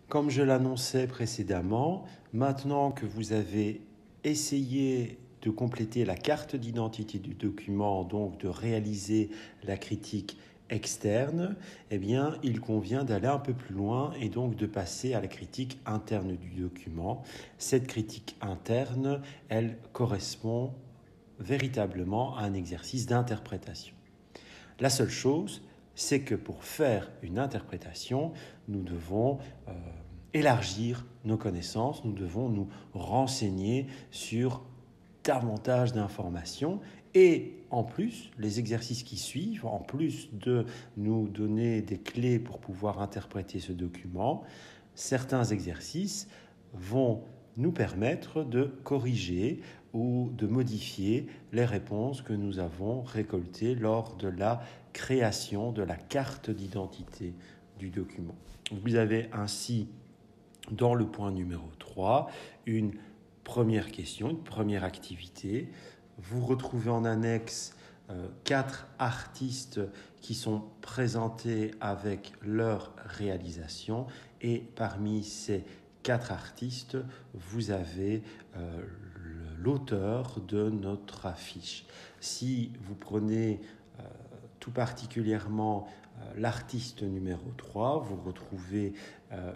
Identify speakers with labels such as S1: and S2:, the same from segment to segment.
S1: Comme je l'annonçais précédemment, maintenant que vous avez essayé de compléter la carte d'identité du document, donc de réaliser la critique externe, eh bien, il convient d'aller un peu plus loin et donc de passer à la critique interne du document. Cette critique interne, elle correspond véritablement à un exercice d'interprétation. La seule chose, c'est que pour faire une interprétation, nous devons élargir nos connaissances, nous devons nous renseigner sur davantage d'informations et en plus, les exercices qui suivent, en plus de nous donner des clés pour pouvoir interpréter ce document, certains exercices vont nous permettre de corriger ou de modifier les réponses que nous avons récoltées lors de la création de la carte d'identité du document. Vous avez ainsi, dans le point numéro 3, une première question, une première activité. Vous retrouvez en annexe 4 artistes qui sont présentés avec leur réalisation et parmi ces 4 artistes, vous avez l'auteur de notre affiche. Si vous prenez tout particulièrement l'artiste numéro 3, vous retrouvez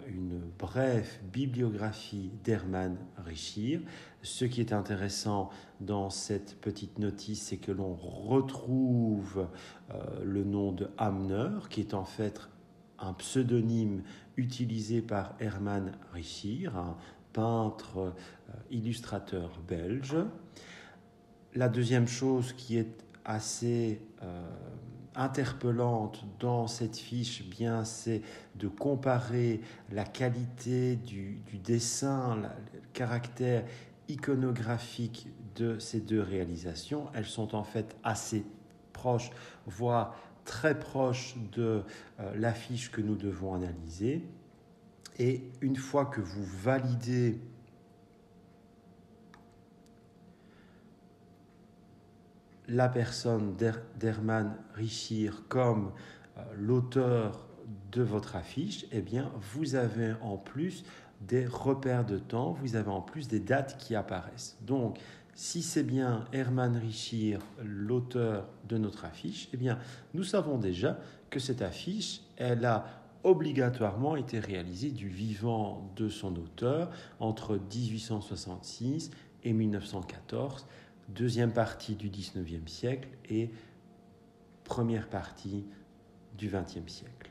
S1: une brève bibliographie d'Hermann Richir. Ce qui est intéressant dans cette petite notice, c'est que l'on retrouve le nom de Hamner, qui est en fait un pseudonyme utilisé par Hermann Richir, un peintre illustrateur belge. La deuxième chose qui est assez interpellante dans cette fiche, bien, c'est de comparer la qualité du dessin, le caractère iconographique de ces deux réalisations. Elles sont en fait assez proches, voire très proches de l'affiche que nous devons analyser. Et une fois que vous validez la personne d'Hermann Richir comme l'auteur de votre affiche, eh bien, vous avez en plus des repères de temps, vous avez en plus des dates qui apparaissent. Donc, si c'est bien Hermann Richir, l'auteur de notre affiche, eh bien, nous savons déjà que cette affiche, elle a obligatoirement été réalisée du vivant de son auteur entre 1866 et 1914, deuxième partie du XIXe siècle et première partie du XXe siècle.